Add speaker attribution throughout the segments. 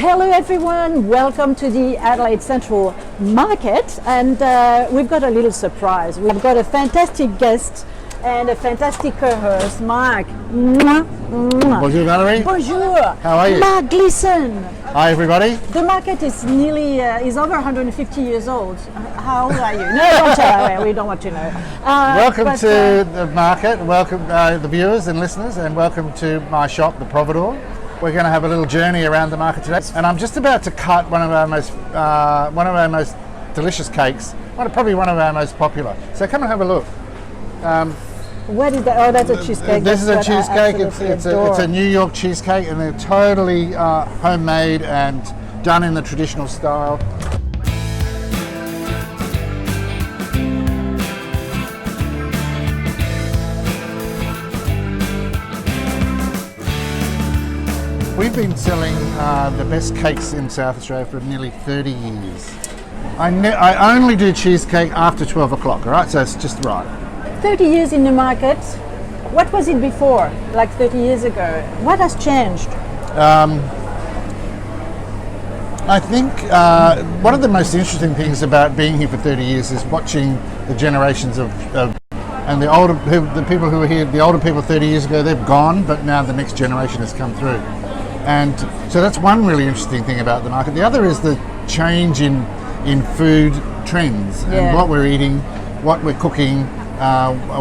Speaker 1: Hello everyone, welcome to the Adelaide Central Market, and we've got a little surprise. We've got a fantastic guest and a fantastic co-host, Mark.
Speaker 2: Bonjour Valerie.
Speaker 1: Bonjour.
Speaker 2: How are you?
Speaker 1: Mark Gleeson.
Speaker 2: Hi everybody.
Speaker 1: The market is is over 150 years old. How old are you? No, don't tell. We don't want to know.
Speaker 2: Welcome to the market. Welcome the viewers and listeners, and welcome to my shop, the Providore. We're going to have a little journey around the market today, and I'm just about to cut one of our most delicious cakes. Probably one of our most popular. So come and have a look.
Speaker 1: What is that? Oh, that's a cheesecake.
Speaker 2: This is a cheesecake. It's a New York cheesecake, and they're totally homemade and done in the traditional style. We've been selling the best cakes in South Australia for nearly 30 years. I only do cheesecake after 12 o'clock, all right? So it's just right.
Speaker 1: 30 years in the market. What was it before, like 30 years ago? What has changed?
Speaker 2: I think one of the most interesting things about being here for 30 years is watching the generations and the people who were here, the older people 30 years ago, they've gone, but now the next generation has come through. And so that's one really interesting thing about the market. The other is the change in food trends and what we're eating, what we're cooking,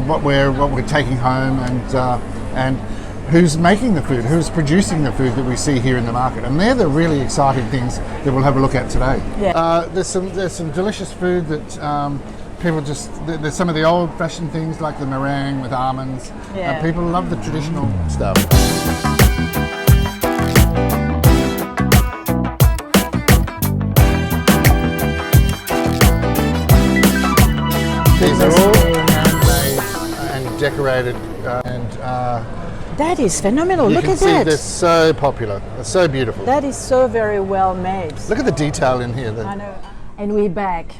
Speaker 2: what we're taking home, and who's making the food, who's producing the food that we see here in the market. And they're the really exciting things that we'll have a look at today. Yeah. There's some delicious food that there's some of the old-fashioned things like the meringue with almonds. Yeah. People love the traditional stuff. These are all handmade and decorated,
Speaker 1: that is phenomenal. Look at that.
Speaker 2: They're so popular. They're so beautiful.
Speaker 1: That is so very well made.
Speaker 2: Look at the detail in here.
Speaker 1: I know. And we're back.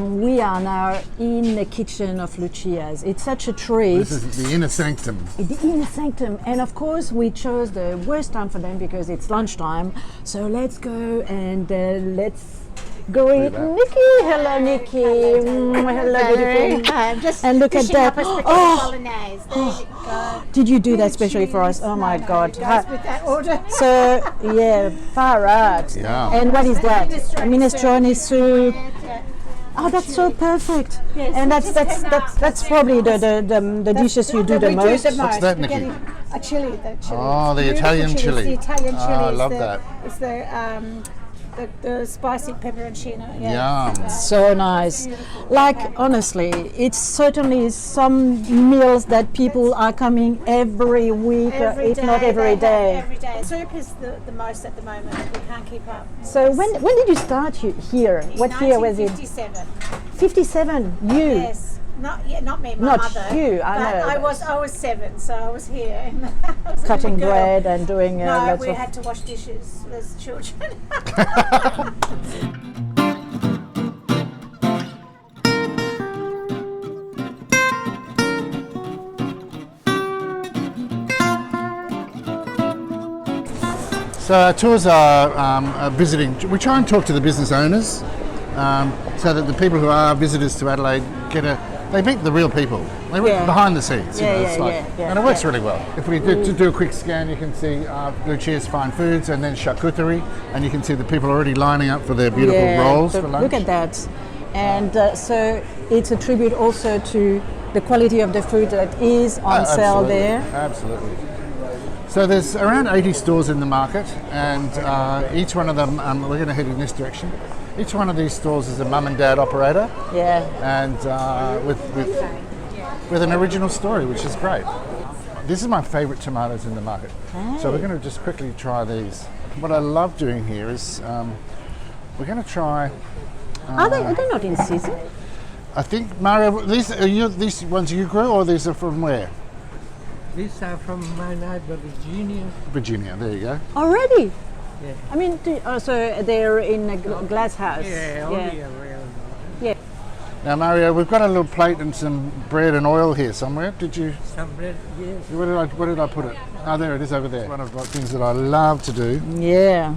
Speaker 1: We are now in the kitchen of Lucia's. It's such a treat.
Speaker 2: This is the inner sanctum.
Speaker 1: The inner sanctum. And of course, we chose the worst time for them because it's lunchtime. So let's go and let's greet Nikki. Hello, Nikki. Hello, beautiful.
Speaker 3: And
Speaker 1: look at that.
Speaker 3: Oh,
Speaker 1: did you do that specially for us? Oh my God.
Speaker 3: with that order.
Speaker 1: So yeah, far out.
Speaker 2: Yeah.
Speaker 1: And what is that? Minestrone soup. Oh, that's so perfect. Yes, and that's probably the dishes you do the most.
Speaker 2: What's that, Nikki?
Speaker 3: A chili, the chili.
Speaker 2: Oh, the Italian chili.
Speaker 3: The Italian chili.
Speaker 2: I love that.
Speaker 3: It's the spicy pepperoncino.
Speaker 2: Yeah. Yum.
Speaker 1: So nice. Like, honestly, it's certainly some meals that people are coming every week, if not every day.
Speaker 3: Every day. Soup is the most at the moment. We can't keep up.
Speaker 1: So when did you start here? What year was it?
Speaker 3: 1957.
Speaker 1: 57. You?
Speaker 3: Yes. Not me, my
Speaker 1: Not
Speaker 3: mother.
Speaker 1: You, I know.
Speaker 3: I was 7, so I was here.
Speaker 1: Cutting bread and doing lots
Speaker 3: we
Speaker 1: of...
Speaker 3: had to wash dishes as children.
Speaker 2: So our tours are visiting. We try and talk to the business owners so that the people who are visitors to Adelaide they meet the real people. They behind the scenes. And it works really well. If we do a quick scan, you can see Lucia's Fine Foods and then charcuterie, and you can see the people already lining up for their beautiful rolls for lunch.
Speaker 1: Look at that. And so it's a tribute also to the quality of the food that is on sale there.
Speaker 2: Absolutely. So there's around 80 stores in the market, and each one of them, we're going to head in this direction. Each one of these stores is a mum and dad operator.
Speaker 1: Yeah.
Speaker 2: And with an original story, which is great. This is my favourite tomatoes in the market. Hey. So we're going to just quickly try these. What I love doing here is we're going to try.
Speaker 1: Are they not in season?
Speaker 2: I think, Mario, these ones you grew, or these are from where?
Speaker 4: These are from my neighbour, Virginia.
Speaker 2: Virginia, there you go.
Speaker 1: Already?
Speaker 4: Yeah.
Speaker 1: I mean, so they're in a glass house.
Speaker 4: Yeah, only around.
Speaker 1: Yeah.
Speaker 2: Now, Mario, we've got a little plate and some bread and oil here somewhere. Did you?
Speaker 4: Some bread, yes.
Speaker 2: Where did I put it? Oh, there it is over there. One of the things that I love to do.
Speaker 1: Yeah.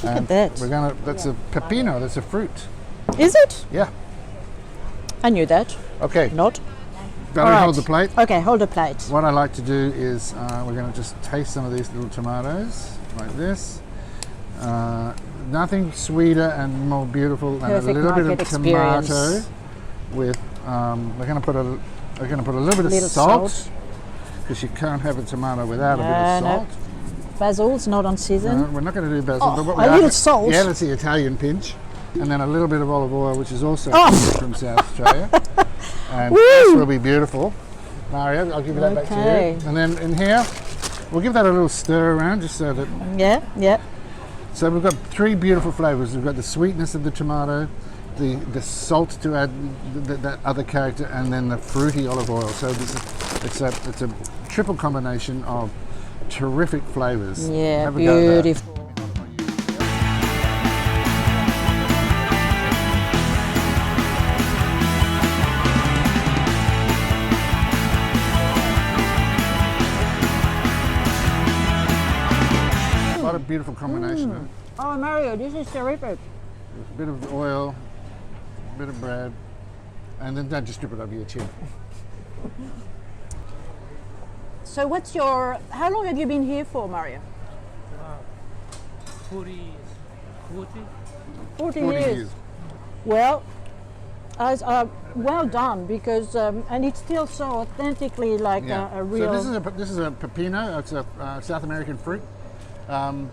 Speaker 1: Look at that.
Speaker 2: We're gonna. That's a pepino. That's a fruit.
Speaker 1: Is it?
Speaker 2: Yeah.
Speaker 1: I knew that.
Speaker 2: Okay.
Speaker 1: Not.
Speaker 2: Valerie,
Speaker 1: All
Speaker 2: hold
Speaker 1: right.
Speaker 2: the plate.
Speaker 1: Okay, hold the plate.
Speaker 2: What I like to do is we're going to just taste some of these little tomatoes like this. Nothing sweeter and more beautiful than
Speaker 1: Perfect
Speaker 2: a little bit of
Speaker 1: market
Speaker 2: tomato
Speaker 1: experience.
Speaker 2: with. We're going to put a little bit of salt because you can't have a tomato without a bit of salt.
Speaker 1: Basil's not on season.
Speaker 2: No, we're not going to do basil.
Speaker 1: Oh,
Speaker 2: but what
Speaker 1: a
Speaker 2: we
Speaker 1: little
Speaker 2: are,
Speaker 1: salt.
Speaker 2: Yeah, that's the Italian pinch, and then a little bit of olive oil, which is also from South Australia. And this will be beautiful. Mario, I'll give you that back to you. And then in here, we'll give that a little stir around just so that...
Speaker 1: Yeah.
Speaker 2: So we've got three beautiful flavours. We've got the sweetness of the tomato, the salt to add that other character, and then the fruity olive oil. So it's a triple combination of terrific flavours.
Speaker 1: Yeah,
Speaker 2: Have a go at that.
Speaker 1: beautiful.
Speaker 2: What a beautiful combination.
Speaker 1: Oh, Mario, this is terrific.
Speaker 2: A bit of oil, a bit of bread, and then just strip it over your chin.
Speaker 1: So how long have you been here for, Mario?
Speaker 4: 40
Speaker 1: 40
Speaker 2: 40
Speaker 1: years.
Speaker 2: years.
Speaker 1: Well, well done, because and it's still so authentically like a real.
Speaker 2: So this is a pepino. It's a South American fruit, and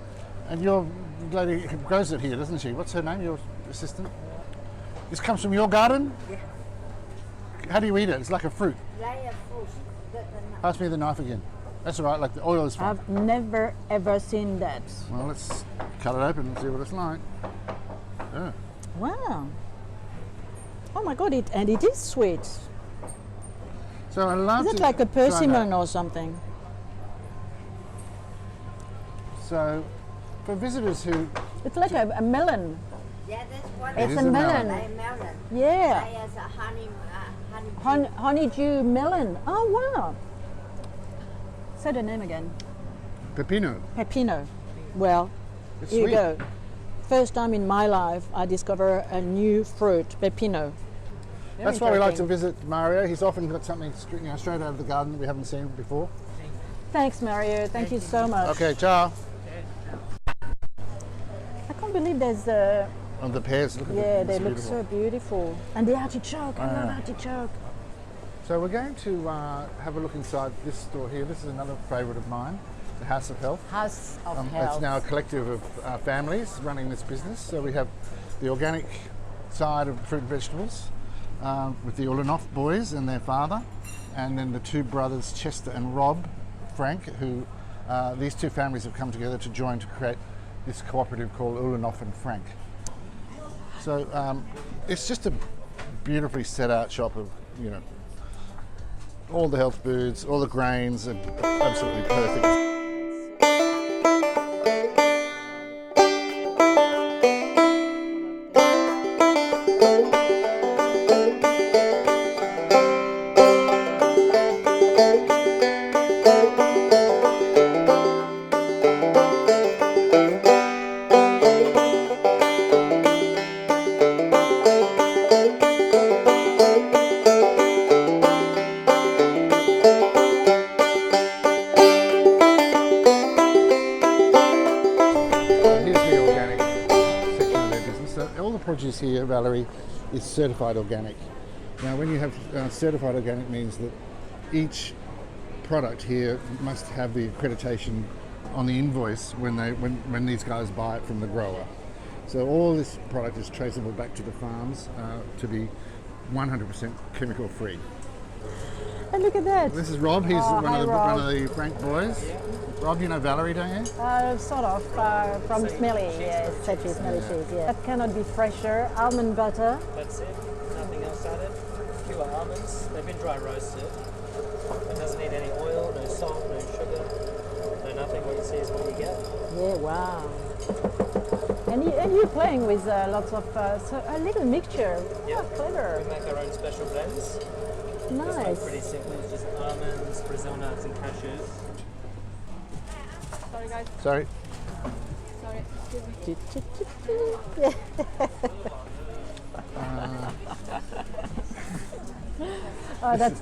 Speaker 2: your lady grows it here, doesn't she? What's her name? Your assistant. This comes from your garden.
Speaker 5: Yeah.
Speaker 2: How do you eat it? It's like a fruit.
Speaker 5: Layer fruit.
Speaker 2: Pass me the knife again. That's all right. Like the oil is fine.
Speaker 1: I've never ever seen that.
Speaker 2: Well, let's cut it open and see what it's like. Yeah.
Speaker 1: Wow. Oh my God! And it is sweet.
Speaker 2: So I love.
Speaker 1: Is it like a persimmon or something?
Speaker 2: So, for visitors who
Speaker 1: It's like a melon.
Speaker 5: Yeah, that's what
Speaker 1: It's
Speaker 2: is
Speaker 1: a
Speaker 2: a melon.
Speaker 1: melon.
Speaker 5: melon.
Speaker 1: Yeah.
Speaker 5: There's a honey.
Speaker 1: Honeydew melon. Oh wow. Say the name again.
Speaker 2: pepino.
Speaker 1: Pepino. Well,
Speaker 2: It's
Speaker 1: here
Speaker 2: sweet.
Speaker 1: you go. First time in my life I discover a new fruit, pepino.
Speaker 2: That's why we like to visit Mario. He's often got something straight out of the garden that we haven't seen before.
Speaker 1: Thanks, Mario. Thank you so much.
Speaker 2: Okay, ciao.
Speaker 1: I can't believe there's
Speaker 2: On the pears, look at
Speaker 1: yeah,
Speaker 2: them.
Speaker 1: they
Speaker 2: It's
Speaker 1: look
Speaker 2: beautiful.
Speaker 1: so beautiful. And the artichoke, I love artichoke.
Speaker 2: So we're going to have a look inside this store here. This is another favourite of mine, the House of Health.
Speaker 1: House of
Speaker 2: It's
Speaker 1: Health.
Speaker 2: now a collective of families running this business. So we have the organic side of fruit and vegetables with the Ulanoff boys and their father, and then the two brothers, Chester and Rob Frank, who these two families have come together to join to create this cooperative called Ulanoff and Frank. So it's just a beautifully set out shop of, all the health foods, all the grains are absolutely perfect. Produce here, Valerie, is certified organic. Now, when you have certified organic, means that each product here must have the accreditation on the invoice when these guys buy it from the grower. So all this product is traceable back to the farms to be 100% chemical free.
Speaker 1: And look at that.
Speaker 2: This is Rob. He's
Speaker 1: Oh, hi, Rob.
Speaker 2: one of the Frank boys. Rob, you know Valerie, don't you?
Speaker 1: Sort of, from Smelly, yes, Setchy Smelly cheese, yeah. That cannot be fresher. Almond butter.
Speaker 6: That's it, nothing else added. Pure almonds, they've been dry roasted. It doesn't need any oil, no salt, no sugar, no nothing. What you see is what you get.
Speaker 1: Yeah, wow. And you're playing with lots of, a little mixture.
Speaker 6: Yeah.
Speaker 1: Oh, clever.
Speaker 6: We make our own special blends.
Speaker 1: Nice.
Speaker 6: It's pretty simple, it's just almonds, Brazil nuts and cashews.
Speaker 3: Sorry, guys.
Speaker 2: Sorry.
Speaker 3: Sorry.
Speaker 1: Oh, that's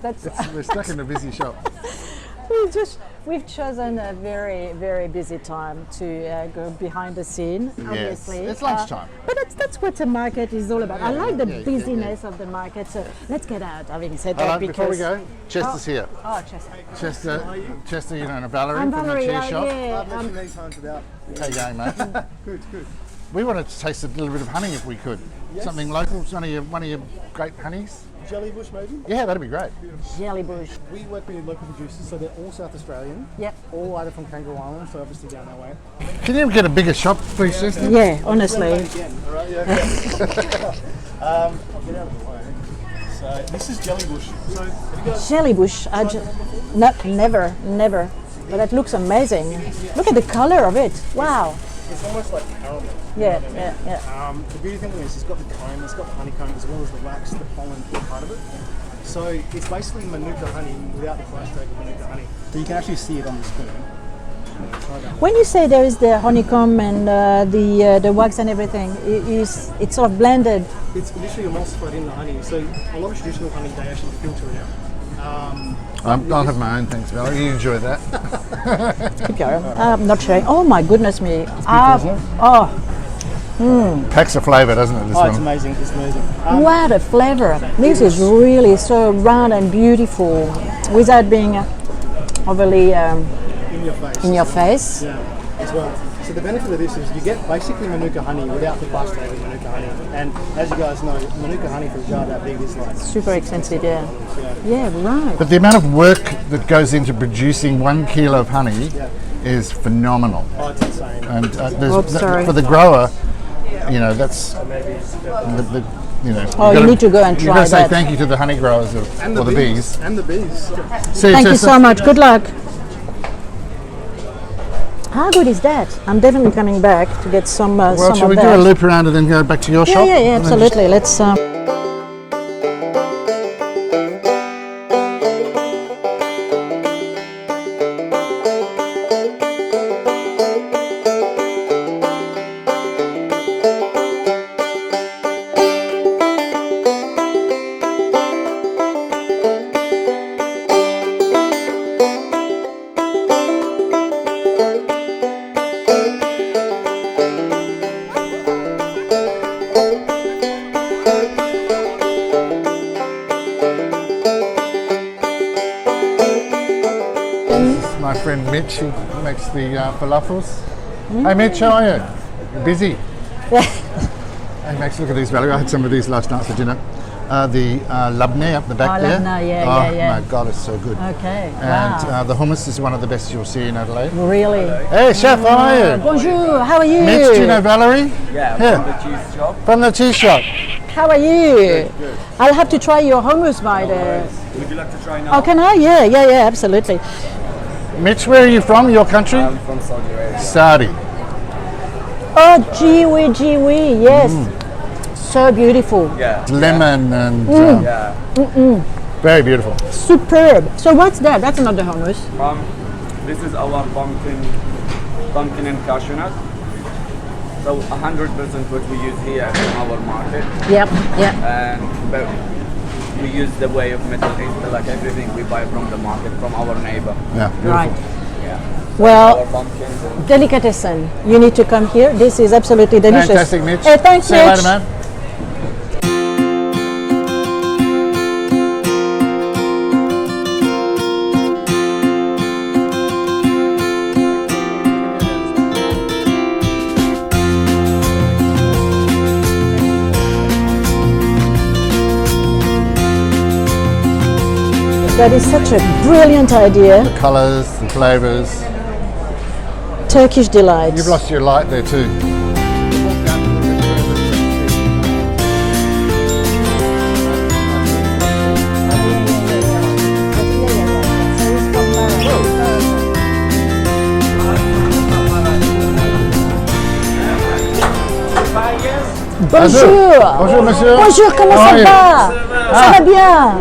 Speaker 2: We're stuck in a busy shop.
Speaker 1: we've chosen a very busy time to go behind the scene. Obviously,
Speaker 2: it's lunchtime.
Speaker 1: But that's what the market is all about. I like the
Speaker 2: yeah,
Speaker 1: busyness of the market. So let's get out. Having said
Speaker 2: Hello,
Speaker 1: that,
Speaker 2: before we
Speaker 1: because
Speaker 2: go, Chester's here.
Speaker 1: oh, Chester.
Speaker 2: Chester, you know, and Valerie
Speaker 1: I'm
Speaker 2: from
Speaker 1: Valerie.
Speaker 2: the Cheer Shop.
Speaker 1: Yeah,
Speaker 7: How
Speaker 2: How you going, mate?
Speaker 7: Good.
Speaker 2: We wanted to taste a little bit of honey if we could.
Speaker 7: Yes.
Speaker 2: Something local, one of your great honeys.
Speaker 7: Jellybush maybe?
Speaker 2: Yeah, that'd be great.
Speaker 1: Jellybush.
Speaker 7: We work with local producers, so they're all South Australian.
Speaker 1: Yep.
Speaker 7: All either from Kangaroo Island, so obviously down that way.
Speaker 2: Can you get a bigger shop, please, Chester?
Speaker 1: Yeah, honestly.
Speaker 7: Again, all right, yeah. I'll get out of the way. So this is Jellybush. So have you guys
Speaker 1: Jellybush. Never. But that looks amazing. Look at the color of it. Wow.
Speaker 7: it's almost like caramel.
Speaker 1: Yeah.
Speaker 7: The beauty thing is it's got the comb, it's got the honeycomb as well as the wax, the pollen part of it. So it's basically Manuka honey without the price tag of Manuka honey. So you can actually see it on the spoon.
Speaker 1: When you say there is the honeycomb and the wax and everything, it's sort of blended.
Speaker 7: It's literally emulsified in the honey. So a lot of traditional honey, they actually filter it out.
Speaker 2: I'll have my own, thanks, Val. You enjoy that.
Speaker 1: Keep going. I'm not sharing. Oh my goodness me.
Speaker 2: Packs a flavour, doesn't it, this
Speaker 7: Oh, it's
Speaker 2: one?
Speaker 7: amazing. It's amazing.
Speaker 1: What a flavor. This is really so round and beautiful without being overly
Speaker 7: In your face.
Speaker 1: in your face.
Speaker 7: Yeah, as well. So the benefit of this is you get basically Manuka honey without the price tag of Manuka honey. And as you guys know, Manuka honey for a jar that big is like
Speaker 1: Super expensive, yeah. Yeah, right.
Speaker 2: But the amount of work that goes into producing 1 kilo of honey is phenomenal.
Speaker 7: oh, it's insane.
Speaker 2: And
Speaker 1: sorry.
Speaker 2: for the grower, you know, that's the you know.
Speaker 1: Oh, you need to go and
Speaker 2: You've
Speaker 1: try
Speaker 2: got to say
Speaker 1: that.
Speaker 2: thank you to the honey growers or the bees.
Speaker 7: And the bees.
Speaker 2: See you,
Speaker 1: Thank you
Speaker 2: Chester.
Speaker 1: so much. Good luck. How good is that? I'm definitely coming back to get some
Speaker 2: Well,
Speaker 1: some
Speaker 2: shall
Speaker 1: of
Speaker 2: we do
Speaker 1: that.
Speaker 2: a loop around and then go back to your shop?
Speaker 1: Yeah,
Speaker 2: And then
Speaker 1: absolutely. Let's.
Speaker 2: my friend Mitch, who makes the falafels. Hey Mitch, how are you? You're busy. Hey Max, look at these, Valerie. I had some of these last night for dinner. The labneh up the back there.
Speaker 1: labneh,
Speaker 2: oh
Speaker 1: yeah.
Speaker 2: my God, it's so good.
Speaker 1: Okay.
Speaker 2: And
Speaker 1: Wow.
Speaker 2: the hummus is one of the best you'll see in Adelaide.
Speaker 1: Really.
Speaker 2: Hey chef, how are you?
Speaker 1: Bonjour. How are you?
Speaker 2: Mitch, do you know Valerie?
Speaker 8: Yeah,
Speaker 2: Here.
Speaker 8: from the cheese shop.
Speaker 2: From the cheese shop.
Speaker 1: How are you?
Speaker 8: Good.
Speaker 1: I'll have to try your hummus by the.
Speaker 8: Would you like to try now?
Speaker 1: Oh, can I? Yeah, absolutely.
Speaker 2: Mitch, where are you from? Your country?
Speaker 8: I'm from Saudi Arabia.
Speaker 2: Saudi.
Speaker 1: Oh, gee wee, yes. So beautiful.
Speaker 8: Yeah.
Speaker 2: Lemon and
Speaker 8: Yeah.
Speaker 2: very beautiful.
Speaker 1: Superb. So what's that? That's not the hummus.
Speaker 8: This is our pumpkin and cashew nut. So 100% what we use here in our market,
Speaker 1: Yep.
Speaker 8: and but we use the way of Middle East, like everything we buy from the market from our neighbor.
Speaker 2: Yeah, beautiful.
Speaker 1: Right.
Speaker 8: Yeah.
Speaker 1: Well,
Speaker 8: Our pumpkins and
Speaker 1: delicatessen. You need to come here. This is absolutely delicious.
Speaker 2: Fantastic, Mitch.
Speaker 1: Hey, thanks,
Speaker 2: See you
Speaker 1: Mitch.
Speaker 2: later, man.
Speaker 1: That is such a brilliant idea.
Speaker 2: The colours, the flavours.
Speaker 1: Turkish delight.
Speaker 2: You've lost your light there too.
Speaker 1: Bonjour.
Speaker 2: Bonjour, monsieur.
Speaker 1: Bonjour, comment
Speaker 2: How
Speaker 1: ça
Speaker 2: are you?
Speaker 1: va? Ça va bien.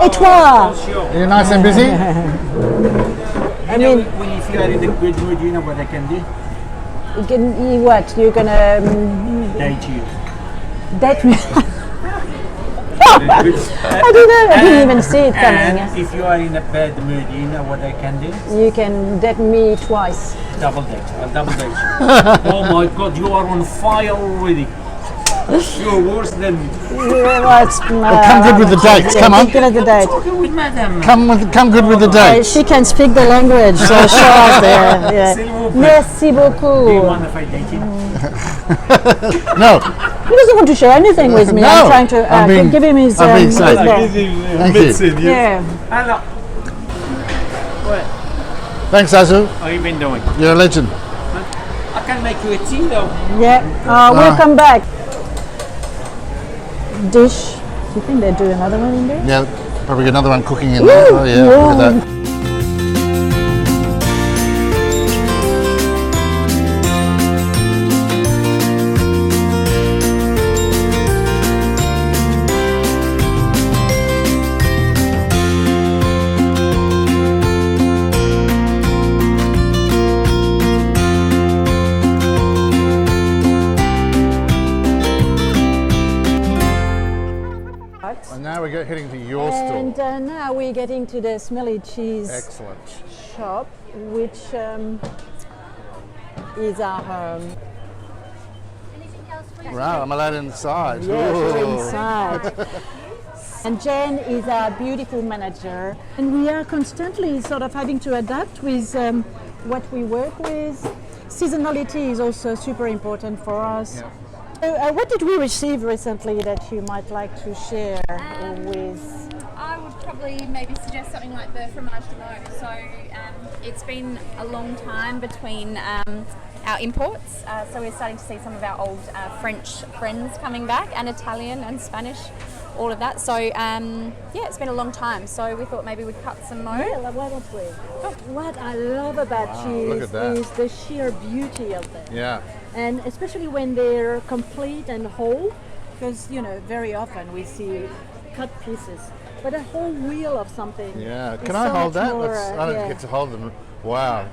Speaker 1: Et toi?
Speaker 2: Are you nice and busy?
Speaker 1: I mean,
Speaker 9: When if you are in the good mood, you know what I can do?
Speaker 1: What? You're gonna
Speaker 4: Date you.
Speaker 1: date me? I don't know. I didn't even see it
Speaker 4: And
Speaker 1: coming.
Speaker 4: if you are in a bad mood, you know what I can do?
Speaker 1: You can date me twice.
Speaker 4: Double date. I'll double date you. Oh my God, you are on fire already. You're worse than me.
Speaker 2: Come good with the dates. Come on.
Speaker 1: Good at the date.
Speaker 4: Talking with madam.
Speaker 2: Come good with the dates.
Speaker 1: She can speak the language, so show us there. Yeah.
Speaker 4: S'il vous plaît.
Speaker 1: Merci
Speaker 4: Do you
Speaker 1: beaucoup.
Speaker 4: mind if I date you?
Speaker 2: No.
Speaker 1: He doesn't want to share anything with me.
Speaker 2: No,
Speaker 1: I'm trying to
Speaker 2: I'm being-
Speaker 1: give him his.
Speaker 2: I'm being
Speaker 1: his
Speaker 2: safe.
Speaker 1: ball.
Speaker 2: Thank you.
Speaker 1: Yeah.
Speaker 4: Hello. What
Speaker 2: Thanks, Azu.
Speaker 4: have you been doing?
Speaker 2: You're a legend.
Speaker 4: I can make you a tea though.
Speaker 1: Yeah. We'll come back. Dish. Do you think they do another one in there?
Speaker 2: Yeah, probably another one cooking in there. Oh yeah, look at that. And now we're heading to your
Speaker 1: And
Speaker 2: store.
Speaker 1: now we're getting to the smelly cheese
Speaker 2: Excellent.
Speaker 1: shop, which is our home.
Speaker 2: Wow, I'm allowed inside.
Speaker 1: Yes, we're
Speaker 2: Ooh.
Speaker 1: inside. And Jen is our beautiful manager. And we are constantly sort of having to adapt with what we work with. Seasonality is also super important for us.
Speaker 2: Yeah.
Speaker 1: So, what did we receive recently that you might like to share with?
Speaker 9: I would probably maybe suggest something like the fromage de Meaux. So it's been a long time between our imports, so we're starting to see some of our old French friends coming back, and Italian and Spanish, all of that. So yeah, it's been a long time, so we thought maybe we'd cut some more.
Speaker 1: Well, why don't we? What I love about
Speaker 2: look
Speaker 1: cheese
Speaker 2: at that.
Speaker 1: is the sheer beauty of them.
Speaker 2: Yeah.
Speaker 1: And especially when they're complete and whole, because you know very often we see cut pieces, but a whole wheel of something.
Speaker 2: Yeah.
Speaker 1: is
Speaker 2: Can I
Speaker 1: so
Speaker 2: hold
Speaker 1: much
Speaker 2: that?
Speaker 1: more,
Speaker 2: I don't
Speaker 1: yeah.
Speaker 2: get to hold them. Wow.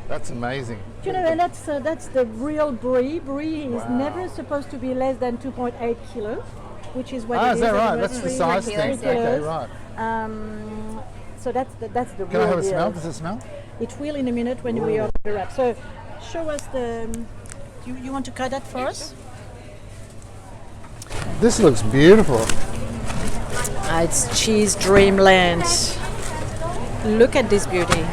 Speaker 2: That's amazing.
Speaker 1: You know, and that's the real brie. Brie is
Speaker 2: Wow.
Speaker 1: never supposed to be less than 2.8 kilos, which is what
Speaker 2: Ah,
Speaker 1: it
Speaker 2: is that right?
Speaker 1: anyway,
Speaker 2: That's the
Speaker 1: 3
Speaker 2: size
Speaker 9: kilos,
Speaker 2: thing.
Speaker 9: yeah.
Speaker 2: Okay, right.
Speaker 1: So that's the
Speaker 2: Can I
Speaker 1: real
Speaker 2: have a
Speaker 1: deal.
Speaker 2: smell? Does it smell?
Speaker 1: It will in a minute when we open the wrap. So show us the. You want to cut that for us?
Speaker 2: This looks beautiful.
Speaker 1: It's cheese dreamland. Look at this beauty.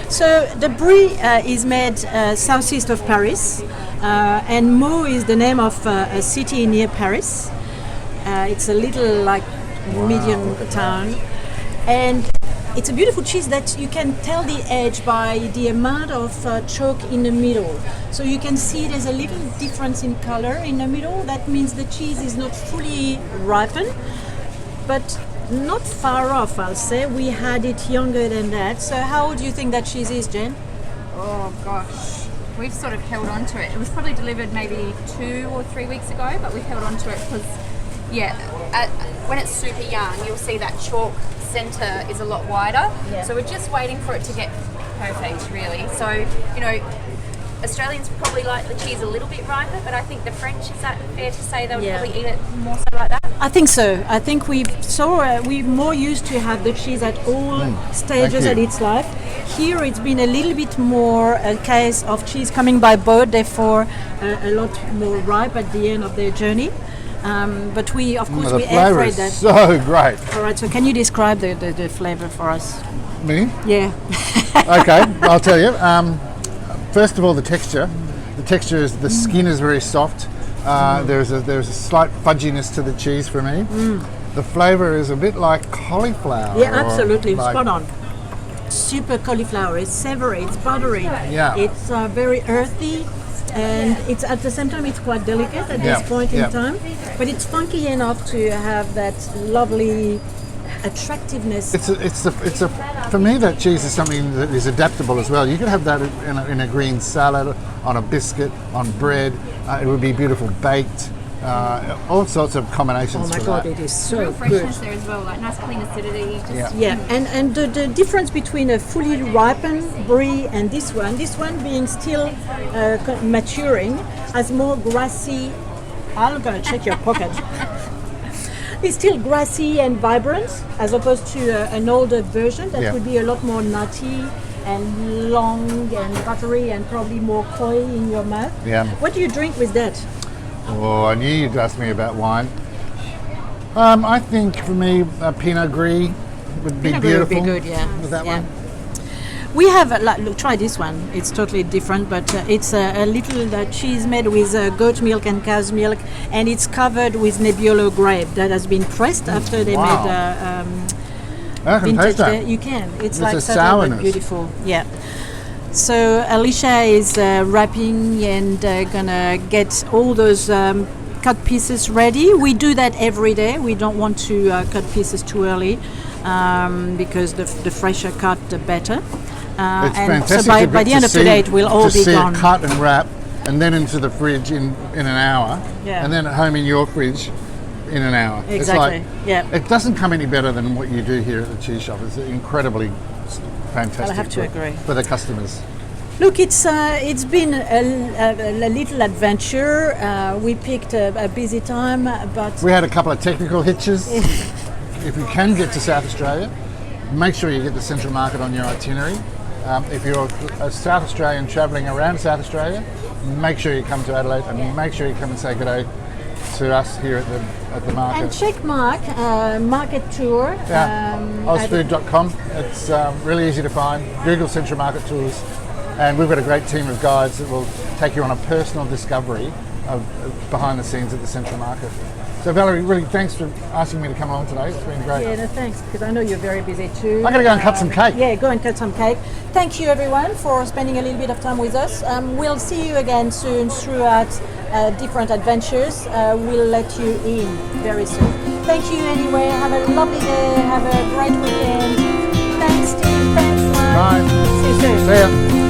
Speaker 1: So the brie is made southeast of Paris, and Meaux is the name of a city near Paris. It's a little like medium town, and it's a beautiful cheese that you can tell the age by the amount of chalk in the middle. So you can see there's a little difference in color in the middle. That means the cheese is not fully ripened, but not far off, I'll say. We had it younger than that. So how old do you think that cheese is, Jen?
Speaker 9: Oh gosh, we've sort of held on to it. It was probably delivered maybe 2 or 3 weeks ago, but we've held on to it because, yeah, when it's super young, you'll see that chalk centre is a lot wider.
Speaker 1: Yeah.
Speaker 9: So we're just waiting for it to get perfect, really. So, you know, Australians probably like the cheese a little bit riper, but I think the French, is that fair to say they would
Speaker 1: Yeah.
Speaker 9: probably eat it more so like that?
Speaker 1: I think so. I think we're more used to have the cheese at all stages
Speaker 2: Thank
Speaker 1: of
Speaker 2: you.
Speaker 1: its life. Here it's been a little bit more a case of cheese coming by boat, therefore a lot more ripe at the end of their journey. But we, of course,
Speaker 2: The
Speaker 1: we
Speaker 2: flavour
Speaker 1: air
Speaker 2: is
Speaker 1: that.
Speaker 2: so great.
Speaker 1: All right. So can you describe the flavor for us?
Speaker 2: Me?
Speaker 1: Yeah.
Speaker 2: Okay, I'll tell you. First of all, the texture. The texture is the skin is very soft. There's a slight fudginess to the cheese for me. The flavour is a bit like cauliflower.
Speaker 1: Yeah,
Speaker 2: or
Speaker 1: absolutely.
Speaker 2: like-
Speaker 1: Spot on. Super cauliflower. It's savory. It's buttery.
Speaker 2: Yeah.
Speaker 1: It's very earthy, and it's at the same time it's quite delicate at
Speaker 2: Yeah,
Speaker 1: this point in
Speaker 2: yeah.
Speaker 1: time. But it's funky enough to have that lovely attractiveness.
Speaker 2: For me, that cheese is something that is adaptable as well. You could have that in a green salad, on a biscuit, on bread. It would be beautiful baked. all sorts of combinations
Speaker 1: Oh my
Speaker 2: for
Speaker 1: god,
Speaker 2: that.
Speaker 1: it is so
Speaker 9: Real
Speaker 1: good.
Speaker 9: freshness there as well, like nice clean acidity. Just,
Speaker 2: Yeah.
Speaker 1: Yeah, and the difference between a fully ripened brie and this one being still maturing, has more grassy. I'm gonna check your pocket. It's still grassy and vibrant, as opposed to an older version that
Speaker 2: Yeah.
Speaker 1: would be a lot more nutty and long and buttery and probably more coy in your mouth.
Speaker 2: Yeah.
Speaker 1: What do you drink with that?
Speaker 2: Oh, I knew you'd ask me about wine. I think for me, a Pinot Gris would be
Speaker 1: Pinot Gris would
Speaker 2: beautiful.
Speaker 1: be good, yeah.
Speaker 2: With that
Speaker 1: Yeah.
Speaker 2: one.
Speaker 1: We have, look, try this one. It's totally different, but it's a little cheese made with goat milk and cow's milk, and it's covered with Nebbiolo grape that has been pressed after they
Speaker 2: Wow.
Speaker 1: made
Speaker 2: I can
Speaker 1: vintage
Speaker 2: taste that.
Speaker 1: there. You can. It's
Speaker 2: There's
Speaker 1: like
Speaker 2: a
Speaker 1: subtle but
Speaker 2: sourness.
Speaker 1: beautiful. Yeah. So Alicia is wrapping and gonna get all those cut pieces ready. We do that every day. We don't want to cut pieces too early because the fresher cut, the better.
Speaker 2: It's
Speaker 1: and
Speaker 2: fantastic.
Speaker 1: so by
Speaker 2: to
Speaker 1: the end of
Speaker 2: see,
Speaker 1: today, it will all
Speaker 2: to
Speaker 1: be
Speaker 2: see
Speaker 1: gone.
Speaker 2: it cut and wrap, and then into the fridge in an hour,
Speaker 1: Yeah.
Speaker 2: and then at home in your fridge in an hour.
Speaker 1: Exactly.
Speaker 2: It's like,
Speaker 1: Yeah.
Speaker 2: it doesn't come any better than what you do here at the cheese shop. It's incredibly fantastic.
Speaker 1: I'll have to agree.
Speaker 2: For the customers.
Speaker 1: Look, it's been a little adventure. We picked a busy time, but
Speaker 2: We had a couple of technical hitches. If you can get to South Australia, make sure you get the Central Market on your itinerary. If you're a South Australian travelling around South Australia, make sure you come to Adelaide and make sure you come and say good day to us here at the market.
Speaker 1: and check Mark Market Tour.
Speaker 2: Yeah, Ozfood.com. It's really easy to find. Google Central Market Tours, and we've got a great team of guides that will take you on a personal discovery of behind the scenes at the Central Market. So Valerie, really thanks for asking me to come along today. It's been great.
Speaker 1: Yeah, no, thanks, because I know you're very busy too.
Speaker 2: I'm going to go and cut some cake.
Speaker 1: Yeah, go and cut some cake. Thank you everyone for spending a little bit of time with us. We'll see you again soon throughout different adventures. We'll let you in very soon. Thank you anyway. Have a lovely day. Have a great weekend. Thanks, Steve. Thanks, Mark.
Speaker 2: Bye.
Speaker 1: See you soon.
Speaker 2: See ya.